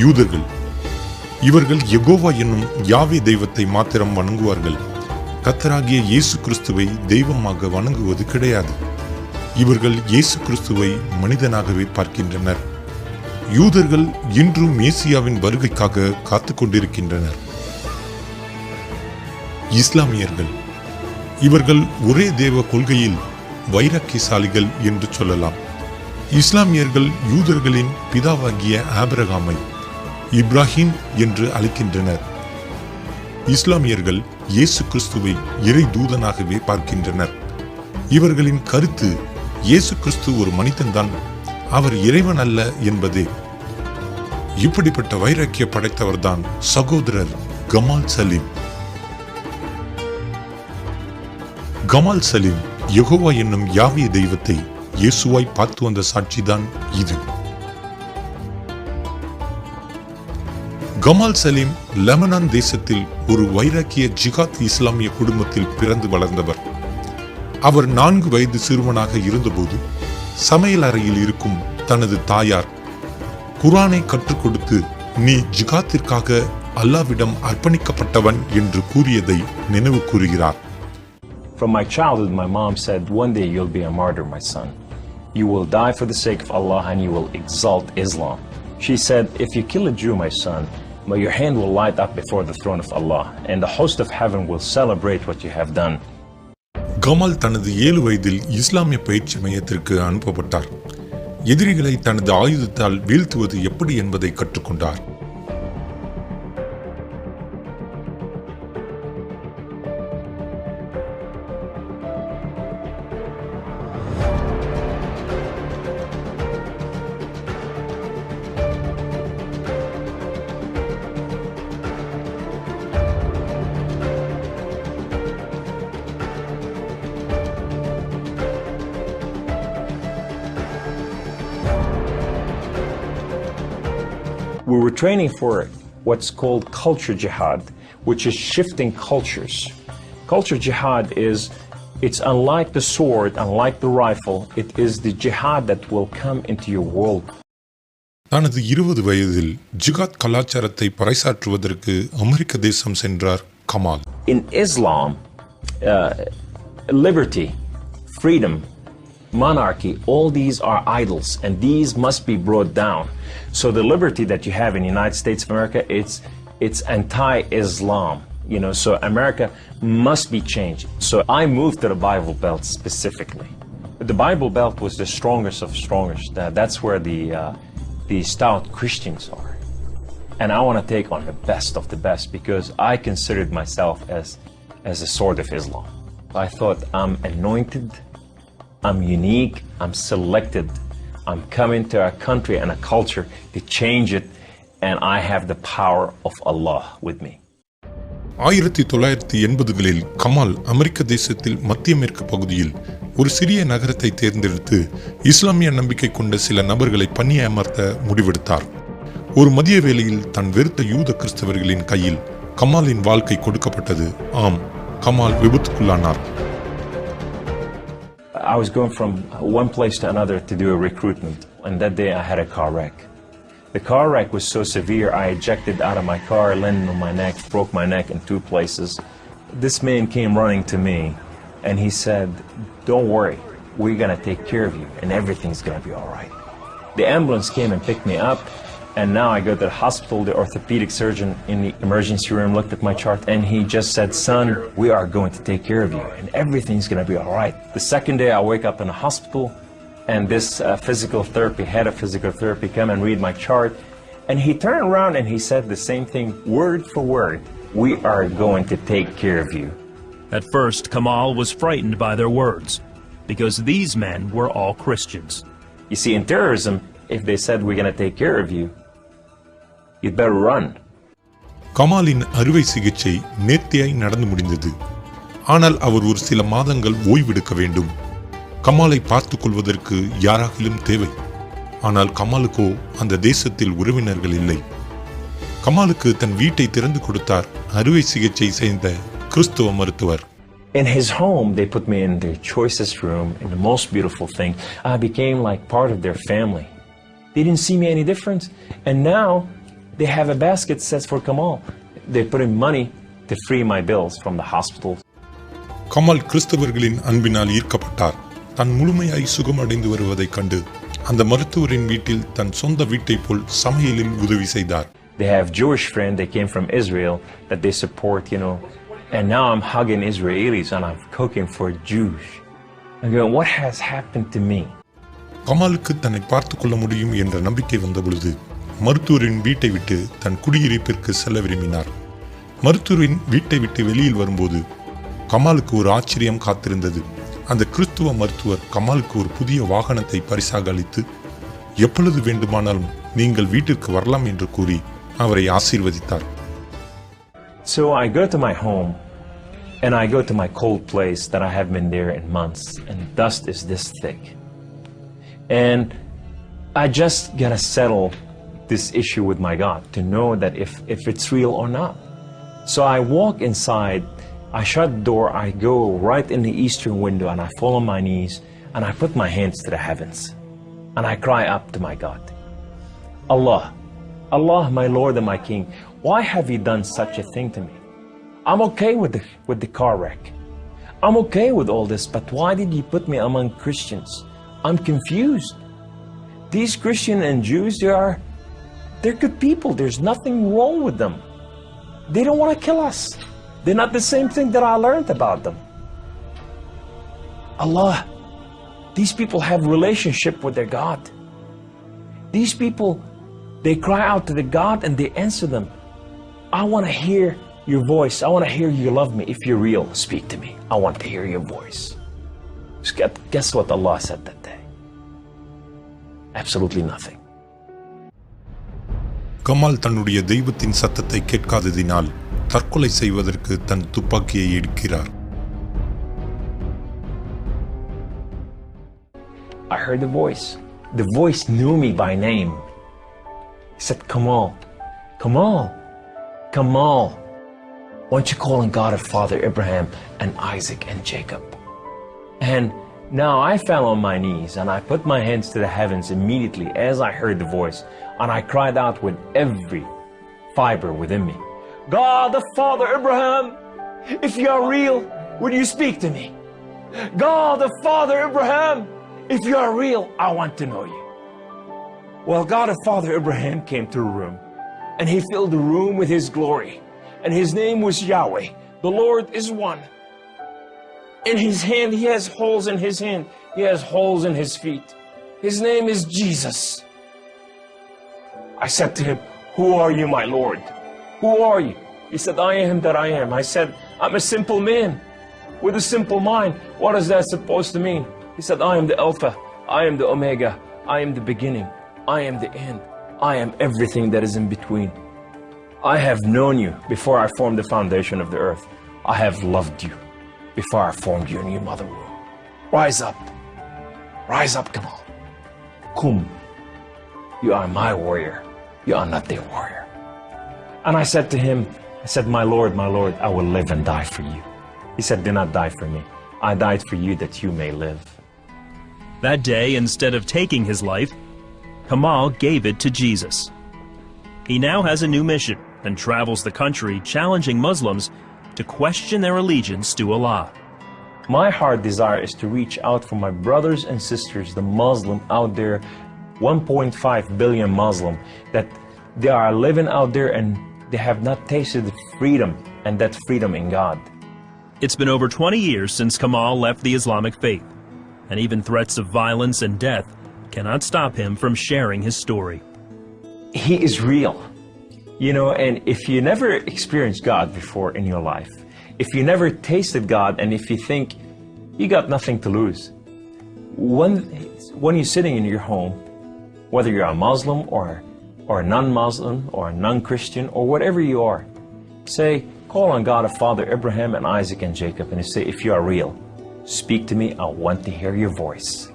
யூதர்கள். இவர்கள் யெகோவா என்னும் யாவே தெய்வத்தை மாத்திரம் வணங்குவார்கள். கர்த்தராகிய இயேசு கிறிஸ்துவை தெய்வமாக வணங்குவது கிடையாது. இவர்கள் இயேசு கிறிஸ்துவை மனிதனாகவே பார்க்கின்றனர். யூதர்கள் இன்றும் மேசியாவின் வருகைக்காக காத்துக் கொண்டிருக்கின்றனர். இஸ்லாமியர்கள். இவர்கள் ஒரே தேவ கொள்கையில் வைராக்கியசாலிகள் என்று சொல்லலாம். இஸ்லாமியர்கள் யூதர்களின் பிதாவாகிய ஆபிரகாமை இப்ராஹிம் என்று அழைக்கின்றனர். இஸ்லாமியர்கள் இயேசு கிறிஸ்துவை இறை தூதனாகவே பார்க்கின்றனர். இவர்களின் கருத்து இயேசு கிறிஸ்து ஒரு மனிதன்தான், அவர் இறைவன் அல்ல என்பதே. இப்படிப்பட்ட வைராக்கிய படைத்தவர்தான் சகோதரர் கமால் சலீம். கமால் சலீம் யெகோவா என்னும் யாவே தெய்வத்தை இயேசுவாய் பார்த்து வந்த சாட்சிதான் இது. கமால் சலீம் லெபனான் தேசத்தில் ஒரு வைராக்கிய ஜிகாத் இஸ்லாமிய குடும்பத்தில் பிறந்து வளர்ந்தவர். அவர் 4 வயது சிறுவனாக இருந்தபோது சமையல் அறையில் இருக்கும் தனது தாயார் குர்ஆனை கற்றுக் கொடுத்து, நீ ஜிகாத்திற்காக அல்லாஹ்விடம் அர்ப்பணிக்கப்பட்டவன் என்று கூறியதை நினைவு கூறுகிறார். From my childhood, my mom said, one day you'll be a martyr, my son. You will die for the sake of Allah and you will exalt Islam. She said, if you kill a Jew, my son, your hand will light up before the throne of Allah and the host of heaven will celebrate what you have done. Kamal தனது 7 வயதில் இஸ்லாமிய பயிற்சி மையத்திற்கு அனுப்பப்பட்டார். எதிரிகளை தனது ஆயுதத்தால் வீழ்த்துவது எப்படி என்பதை கற்றுக்கொண்டார். We were training for what's called culture jihad, which is shifting cultures. Culture jihad it's unlike the sword, unlike the rifle, it is the jihad that will come into your world. தனது 20 வயதில் ஜிகாத் கலாச்சாரத்தை பறைசாற்றுவதற்கு அமெரிக்க தேசம் சென்றார் Kamal. In Islam, liberty, freedom, monarchy, all these are idols and these must be brought down. So the liberty that you have in the United States of America, it's anti-Islam, so America must be changed. So I moved to the Bible Belt specifically. The Bible Belt was the strongest of strongest. That's where the stout Christians are. And I want to take on the best of the best because I considered myself as a sword of Islam. I thought I'm anointed, I'm unique, I'm selected, I'm coming to a country and a culture to change it and I have the power of Allah with me. 1980களில் Kamal அமெரிக்க தேசத்தில் மத்திய மேற்கு பகுதியில் ஒரு சிறிய நகரத்தை தேர்ந்தெடுத்து இஸ்லாமிய நம்பிக்கை கொண்ட சில நபர்களை பணியமர்த்த முடிவெடுத்தார். ஒரு மதிய வேளையில் தன் வெறுத்த யூத கிறிஸ்தவர்களின் கையில் கமாலின் வாழ்க்கை கொடுக்கப்பட்டது. ஆம், Kamal விபத்துக்குள்ளானார். I was going from one place to another to do a recruitment, and that day I had a car wreck. The car wreck was so severe, I ejected out of my car, landed on my neck, broke my neck in 2 places. This man came running to me, and he said, don't worry, we're going to take care of you, and everything's going to be all right. The ambulance came and picked me up, and now I go to the hospital. The orthopedic surgeon in the emergency room looked at my chart and he just said, son, we are going to take care of you and everything's going to be all right. The second day I wake up in the hospital and this head of physical therapy come and read my chart and he turned around and he said the same thing word for word. We are going to take care of you. At first, Kamal was frightened by their words because these men were all Christians. You see, in terrorism, if they said we're going to take care of you, you'd better run. கமாலின் அறுவை சிகிச்சை நேர்த்தியாய் நடந்து முடிந்தது. ஆனால் அவர் ஒரு சில மாதங்கள் ஓய்வெடுக்க வேண்டும். கமாலை பார்த்துக் கொள்வதற்கு யாராகிலும் தேவை. ஆனால் கமாலுக்கோ அந்த தேசத்தில் உறவினர்கள் இல்லை. கமாலுக்கு தன் வீட்டை திறந்து கொடுத்தார் அறுவை சிகிச்சை செய்த கிறிஸ்துவ மருத்துவர். In his home, they put me in the choicest room, in the most beautiful thing. I became like part of their family. They didn't see me any different. And now, They have a basket set for Kamal. They put in money to free my bills from the hospital. Kamal கிறிஸ்தவர்களின் அன்பினால் ஈர்க்கப்பட்டார். தான் முழுமையாய் சுகமடைந்து வருவதைக் கண்டு அந்த மருத்துவரின் வீட்டில் தன் சொந்த வீட்டைப் போல் சமையலில் உதவி செய்தார். They have Jewish friends, they came from Israel, that they support, and now I'm hugging Israelis and I'm cooking for Jews. I'm going, what has happened to me? கமாலுக்கு தன்னை பார்த்துக் கொள்ள முடியும் என்ற நம்பிக்கை வந்த பொழுது மருத்துவரின் வீட்டை விட்டு தன் குடியிருப்பிற்கு செல்ல விரும்பினார். மருத்துவரின் வீட்டை விட்டு வெளியில் வரும்போது கமாலுக்கு ஒரு ஆச்சரியம் காத்திருந்தது. அந்த கிறிஸ்துவ மருத்துவர் கமாலுக்கு ஒரு புதிய வாகனத்தை பரிசாக அளித்து எப்பொழுது வேண்டுமானாலும் நீங்கள் வீட்டிற்கு வரலாம் என்று கூறி அவரை ஆசீர்வதித்தார். So I go to my home and I go to my cold place that I haven't been there in months, and dust is this thick. And I just gotta settle this issue with my God to know that if it's real or not. So I walk inside, I shut the door, I go right in the eastern window and I fall on my knees and I put my hands to the heavens and I cry up to my God. Allah, Allah, my Lord and my King, why have you done such a thing to me? I'm okay with the car wreck. I'm okay with all this, but why did you put me among Christians? I'm confused. These Christians and Jews, they're good people. There's nothing wrong with them. They don't want to kill us. They're not the same thing that I learned about them. Allah, these people have relationship with their God. These people, they cry out to the God and they answer them. I want to hear your voice. I want to hear you love me. If you're real, speak to me. I want to hear your voice. Guess what Allah said that day? Absolutely nothing. Kamal தன்னுடைய தெய்வத்தின் சத்தத்தை கேட்காததினால் தற்கொலை செய்வதற்கு தன் துப்பாக்கியை எடுக்கிறார். I heard the voice. The voice knew me by name. He said, Kamal, Kamal, Kamal, why don't you call on God of Father Abraham and Isaac and Jacob? And now I fell on my knees and I put my hands to the heavens immediately as I heard the voice, and I cried out with every fiber within me, God of Father Abraham, if you are real, would you speak to me? God of Father Abraham, if you are real, I want to know you. Well, God of Father Abraham came to the room, and he filled the room with his glory, and his name was Yahweh. The Lord is one. In his hand, he has holes in his hand. He has holes in his feet. His name is Jesus. I said to him, who are you, my Lord? Who are you? He said, I am that I am. I said, I'm a simple man with a simple mind. What is that supposed to mean? He said, I am the Alpha. I am the Omega. I am the beginning. I am the end. I am everything that is in between. I have known you before I formed the foundation of the earth. I have loved you before I formed you in your mother womb. Rise up. Rise up, Kamal. Kum. You are my warrior. You are not their warrior. And I said to him, I said, my Lord, I will live and die for you. He said, do not die for me. I died for you that you may live. That day, instead of taking his life, Kamal gave it to Jesus. He now has a new mission and travels the country challenging Muslims to question their allegiance to Allah. My heart desire is to reach out for my brothers and sisters, the Muslim out there, 1.5 billion Muslim, that they are living out there and they have not tasted freedom, and that freedom in God. It's been over 20 years since Kamal left the Islamic faith, and even threats of violence and death cannot stop him from sharing his story. He is real. And if you never experienced God before in your life, if you never tasted God, and if you think you got nothing to lose, when you're sitting in your home, whether you're a Muslim or a non-Muslim or a non-Christian or whatever you are, say, call on God of Father Abraham and Isaac and Jacob, and say, if you are real, speak to me, I want to hear your voice.